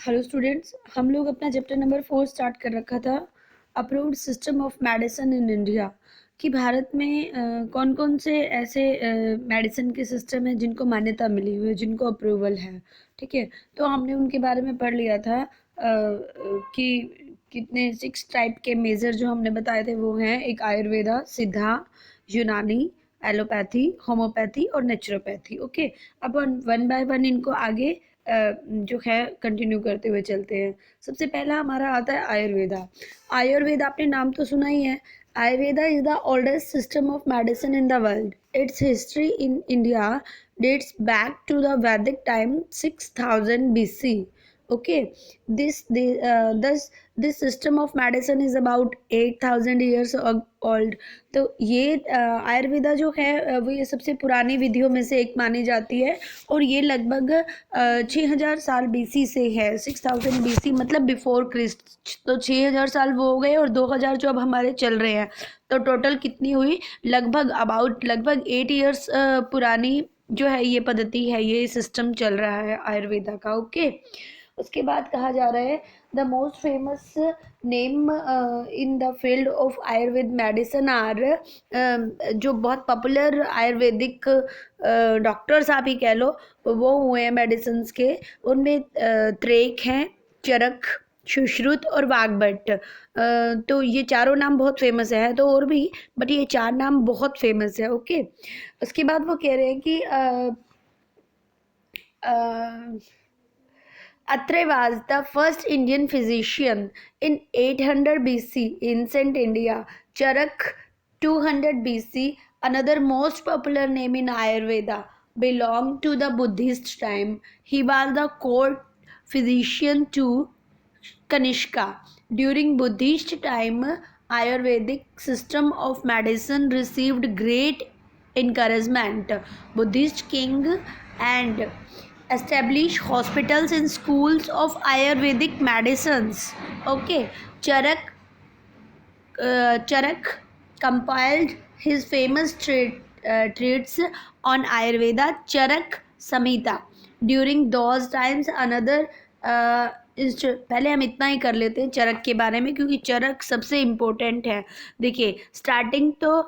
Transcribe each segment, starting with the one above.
Hello students, हम लोग अपना चैप्टर नंबर 4 स्टार्ट कर रखा था। Approved system of medicine in India कि भारत में कौन कौन से ऐसे मेडिसिन के सिस्टम हैं जिनको मान्यता मिली हुई है, जिनको अप्रूवल है। ठीक है, तो हमने उनके बारे में पढ़ लिया था कि कितने 6 टाइप के मेजर जो हमने बताए थे वो हैं। एक आयुर्वेदा, सिद्धा, यूनानी, एलोपैथी, होम्योपैथी और नेचुरोपैथी। ओके, अब वन बाय वन इनको आगे जो है कंटिन्यू करते हुए चलते हैं। सबसे पहला हमारा आता है आयुर्वेदा। आयुर्वेदा आपने नाम तो सुना ही है। Ayurveda is the oldest system of medicine in the world. It's history in India dates back to the Vedic time 6000 BC. Okay, this system of medicine is about 8000 years old. तो ये आयुर्वेदा जो है वो ये सबसे पुरानी विधियों में से एक मानी जाती है और ये लगभग 6000 साल बीसी से है। 6000 बीसी मतलब बिफोर क्रिस्ट। तो 6000 साल वो हो गए और 2000 जो अब हमारे चल रहे हैं, तो टोटल कितनी हुई? लगभग 8 ईयर्स पुरानी जो है ये पद्धति है, ये सिस्टम चल रहा है आयुर्वेदा का। ओके, उसके बाद कहा जा रहा है the most famous name in the field of Ayurveda medicine are, जो बहुत पॉपुलर आयुर्वेदिक डॉक्टर्स आप ही कह लो वो हुए हैं मेडिसिन के। उनमें त्रेक हैं, चरक, सुश्रुत और वाग्भट। तो ये चारों नाम बहुत फेमस है तो और भी, बट ये 4 नाम बहुत फेमस है। ओके, उसके बाद वो कह रहे हैं कि Atre was the first Indian physician in 800 BC in Ancient India. Charak 200 BC, another most popular name in Ayurveda, belonged to the Buddhist time. He was the court physician to Kanishka. During Buddhist time, Ayurvedic system of medicine received great encouragement. Buddhist king and establish hospitals and schools of Ayurvedic medicines. Okay, Charak compiled his famous treats on Ayurveda, Charak Samhita. During those times, another पहले हम इतना ही कर लेते हैं चरक के बारे में, क्योंकि चरक सबसे इम्पोर्टेंट है। देखिए, स्टार्टिंग तो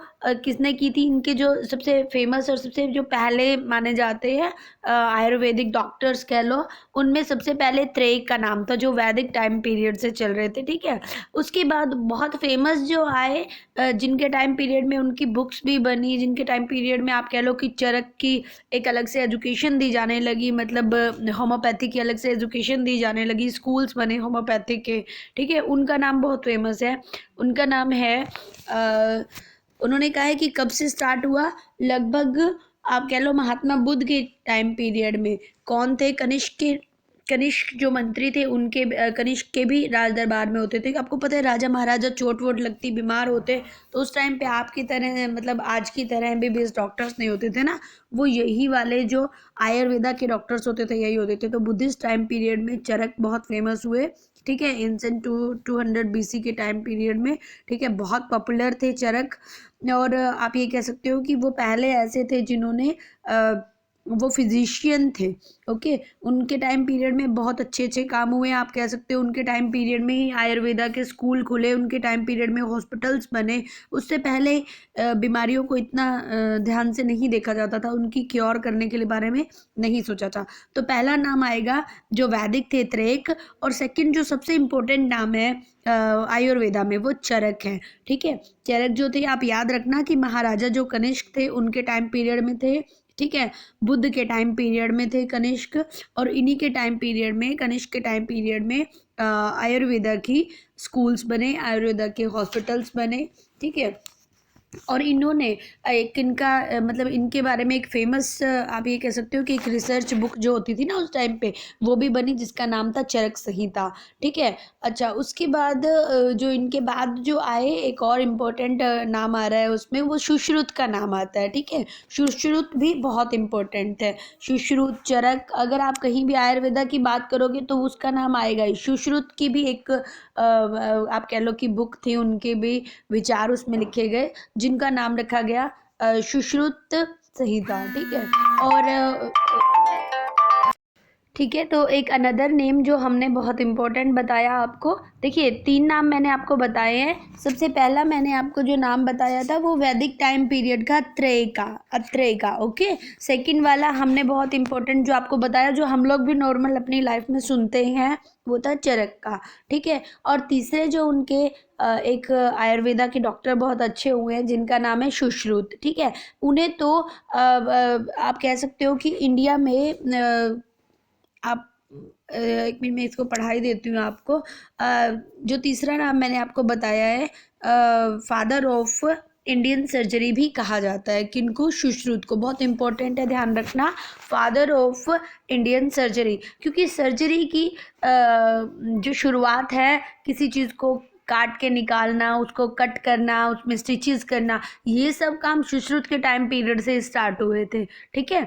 किसने की थी? इनके जो सबसे फेमस और सबसे जो पहले माने जाते हैं आयुर्वेदिक डॉक्टर्स कह लो, उनमें सबसे पहले त्रेक का नाम था, जो वैदिक टाइम पीरियड से चल रहे थे। ठीक है, उसके बाद बहुत फेमस जो आए, जिनके टाइम पीरियड में उनकी बुक्स भी बनी, जिनके टाइम पीरियड में आप कह लो कि चरक की एक अलग से एजुकेशन दी जाने लगी, मतलब होम्योपैथी की अलग से एजुकेशन दी जाने लगी, स्कूल्स बने होम्योपैथी के। ठीक है, उनका नाम बहुत फेमस है। उनका नाम है उन्होंने कहा है कि कब से स्टार्ट हुआ? लगभग आप कह लो महात्मा बुद्ध के टाइम पीरियड में। कौन थे? कनिष्क जो मंत्री थे उनके, कनिष्क के भी राज दरबार में होते थे। आपको पता है राजा महाराजा चोट वोट लगती, बीमार होते, तो उस टाइम पे आपकी तरह, मतलब आज की तरह एमबीबीएस डॉक्टर्स नहीं होते थे ना, वो यही वाले जो आयुर्वेदा के डॉक्टर्स होते थे यही होते थे। तो बुद्धिस्ट टाइम पीरियड में चरक बहुत फेमस हुए। ठीक है, एंसेंट 200 बीसी के टाइम पीरियड में। ठीक है, बहुत पॉपुलर थे चरक। और आप ये कह सकते हो कि वो पहले ऐसे थे जिन्होंने वो फिजिशियन थे। ओके, उनके टाइम पीरियड में बहुत अच्छे अच्छे काम हुए। आप कह सकते हो उनके टाइम पीरियड में ही आयुर्वेदा के स्कूल खुले, उनके टाइम पीरियड में हॉस्पिटल्स बने। उससे पहले बीमारियों को इतना ध्यान से नहीं देखा जाता था, उनकी क्योर करने के लिए बारे में नहीं सोचा था। तो पहला नाम आएगा जो वैदिक थे त्रेक, और सेकंड जो सबसे इम्पोर्टेंट नाम है आयुर्वेदा में वो चरक है। ठीक है, चरक जो थे आप याद रखना कि महाराजा जो कनिष्क थे उनके टाइम पीरियड में थे। ठीक है, बुद्ध के टाइम पीरियड में थे कनिष्क, और इन्हीं के टाइम पीरियड में, कनिष्क के टाइम पीरियड में आयुर्वेदा की स्कूल्स बने, आयुर्वेदा के हॉस्पिटल्स बने। ठीक है, और इन्होंने एक इनका मतलब इनके बारे में एक फेमस आप ये कह सकते हो कि एक रिसर्च बुक जो होती थी ना उस टाइम पे, वो भी बनी, जिसका नाम था चरक संहिता। ठीक है, अच्छा, उसके बाद जो इनके बाद जो आए, एक और इम्पोर्टेंट नाम आ रहा है उसमें, वो सुश्रुत का नाम आता है। ठीक है, सुश्रुत भी बहुत इम्पोर्टेंट है। सुश्रुत, चरक, अगर आप कहीं भी आयुर्वेदा की बात करोगे तो उसका नाम आएगा ही। सुश्रुत की भी एक आप कह लो कि बुक थी, उनके भी विचार उसमें लिखे गए, जिनका नाम रखा गया सुश्रुत संहिता। ठीक है, और ठीक है, तो एक अनदर नेम जो हमने बहुत इम्पोर्टेंट बताया आपको, देखिए 3 नाम मैंने आपको बताए हैं। सबसे पहला मैंने आपको जो नाम बताया था वो वैदिक टाइम पीरियड का अत्रेय का, ओके। सेकंड वाला हमने बहुत इम्पोर्टेंट जो आपको बताया, जो हम लोग भी नॉर्मल अपनी लाइफ में सुनते हैं, वो था चरक का, ठीक है। और तीसरे जो उनके एक आयुर्वेदा के डॉक्टर बहुत अच्छे हुए हैं जिनका नाम है सुश्रुत, ठीक है। उन्हें तो आप कह सकते हो कि इंडिया में आप एक मिनट में इसको पढ़ाई देती हूँ आपको। जो तीसरा नाम मैंने आपको बताया है, फादर ऑफ इंडियन सर्जरी भी कहा जाता है। किनको? सुश्रुत को। बहुत इंपॉर्टेंट है, ध्यान रखना, फादर ऑफ इंडियन सर्जरी, क्योंकि सर्जरी की जो शुरुआत है, किसी चीज़ को काट के निकालना, उसको कट करना, उसमें स्टिचेस करना, ये सब काम सुश्रुत के टाइम पीरियड से स्टार्ट हुए थे, ठीक है।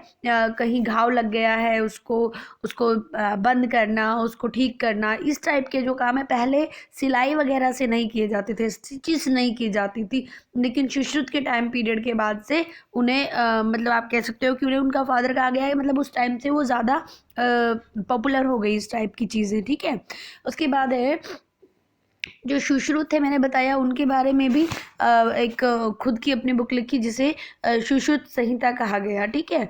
कहीं घाव लग गया है, उसको उसको बंद करना, उसको ठीक करना, इस टाइप के जो काम है पहले सिलाई वगैरह से नहीं किए जाते थे, स्टिचेस नहीं की जाती थी। लेकिन सुश्रुत के टाइम पीरियड के बाद से उन्हें मतलब आप कह सकते हो कि उन्हें उनका फादर कहा गया है, मतलब उस टाइम से वो ज़्यादा पॉपुलर हो गई इस टाइप की चीज़ें, ठीक है। उसके बाद है जो सुश्रुत थे, मैंने बताया उनके बारे में भी एक खुद की अपनी बुक लिखी जिसे सुश्रुत संहिता कहा गया, ठीक है।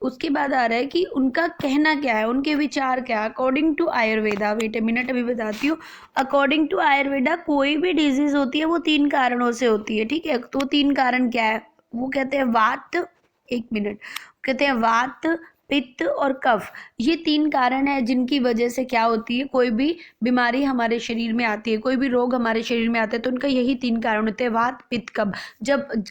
उसके बाद आ रहा है कि उनका कहना क्या है, उनके विचार क्या है according to Ayurveda. Wait a minute, अभी बताती हूँ। अकॉर्डिंग टू आयुर्वेदा कोई भी डिजीज होती है वो 3 कारणों से होती है, ठीक है। तो 3 कारण क्या है? वो कहते हैं वात, एक मिनट, कहते हैं वात, पित्त और कफ। ये 3 कारण है जिनकी वजह से क्या होती है, कोई भी बीमारी हमारे शरीर में आती है, कोई भी रोग हमारे शरीर में आता है, तो उनका यही 3 कारण होते हैं, वात, पित्त,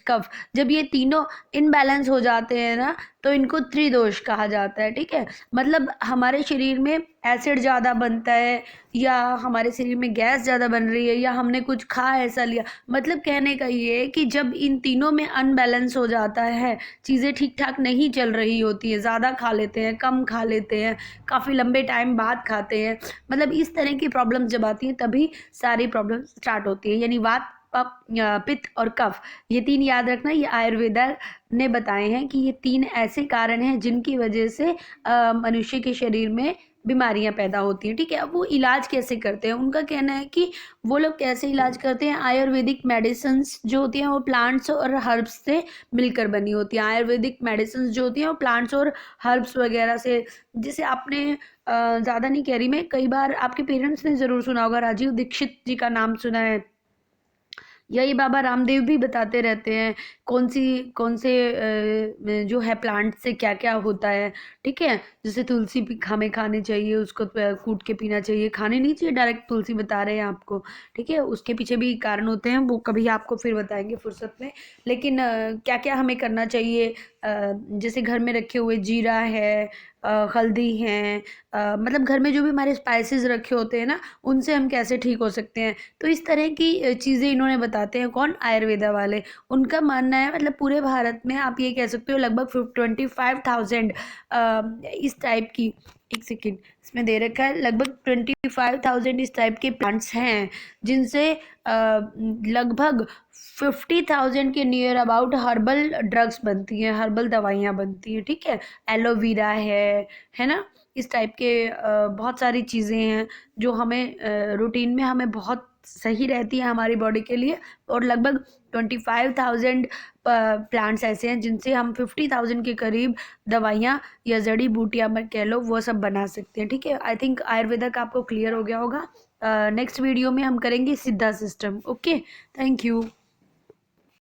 कफ। जब ये तीनों इनबैलेंस हो जाते हैं ना, तो इनको त्रिदोष कहा जाता है, ठीक है। मतलब हमारे शरीर में एसिड ज़्यादा बनता है, या हमारे शरीर में गैस ज़्यादा बन रही है, या हमने कुछ खा ऐसा लिया, मतलब कहने का ये है कि जब इन तीनों में अनबैलेंस हो जाता है, चीज़ें ठीक ठाक नहीं चल रही होती है, ज़्यादा खा लेते हैं, कम खा लेते हैं, काफ़ी लंबे टाइम बाद खाते हैं, मतलब इस तरह की प्रॉब्लम जब आती हैं तभी सारी प्रॉब्लम स्टार्ट होती है। यानी वात, पित्त और कफ, ये 3 याद रखना। ये आयुर्वेदा ने बताए हैं कि ये 3 ऐसे कारण हैं जिनकी वजह से मनुष्य के शरीर में बीमारियां पैदा होती हैं, ठीक है। अब वो इलाज कैसे करते हैं, उनका कहना है कि वो लोग कैसे इलाज करते हैं, आयुर्वेदिक मेडिसिन्स जो होती हैं वो प्लांट्स और हर्ब्स से मिलकर बनी होती हैं। आयुर्वेदिक मेडिसिन्स जो होती हैं वो प्लांट्स और हर्ब्स वगैरह से, जैसे आपने ज़्यादा नहीं कह रही मैं, कई बार आपके पेरेंट्स ने ज़रूर सुना होगा, राजीव दीक्षित जी का नाम सुना है, यही बाबा रामदेव भी बताते रहते हैं कौन से जो है प्लांट से क्या क्या होता है, ठीक है। जैसे तुलसी भी हमें खानी चाहिए, उसको कूट के पीना चाहिए, खाने नहीं चाहिए डायरेक्ट, तुलसी बता रहे हैं आपको, ठीक है। उसके पीछे भी कारण होते हैं, वो कभी आपको फिर बताएंगे फुर्सत में। लेकिन क्या क्या हमें करना चाहिए, जैसे घर में रखे हुए जीरा है, हल्दी है, मतलब घर में जो भी हमारे स्पाइसेस रखे होते हैं ना, उनसे हम कैसे ठीक हो सकते हैं, तो इस तरह की चीज़ें इन्होंने बताते हैं। कौन? आयुर्वेदा वाले। उनका मानना है, मतलब पूरे भारत में आप ये कह सकते हो लगभग 25,000 इस टाइप की, एक सेकेंड, इसमें दे रखा है लगभग 25,000 इस टाइप के प्लांट्स हैं जिनसे लगभग 50,000 के नियर अबाउट हर्बल ड्रग्स बनती हैं, हर्बल दवाइयाँ बनती हैं, ठीक है। एलोवेरा है ना, इस टाइप के बहुत सारी चीज़ें हैं जो हमें रूटीन में हमें बहुत सही रहती है हमारी बॉडी के लिए। और लगभग 25,000 प्लांट्स ऐसे हैं जिनसे हम 50,000 के करीब दवाइयाँ या जड़ी बूटियाँ में कह लो वो सब बना सकते हैं, ठीक है। आई थिंक आयुर्वेदा का आपको क्लियर हो गया होगा। नेक्स्ट वीडियो में हम करेंगे सिद्धा सिस्टम। Okay, thank you.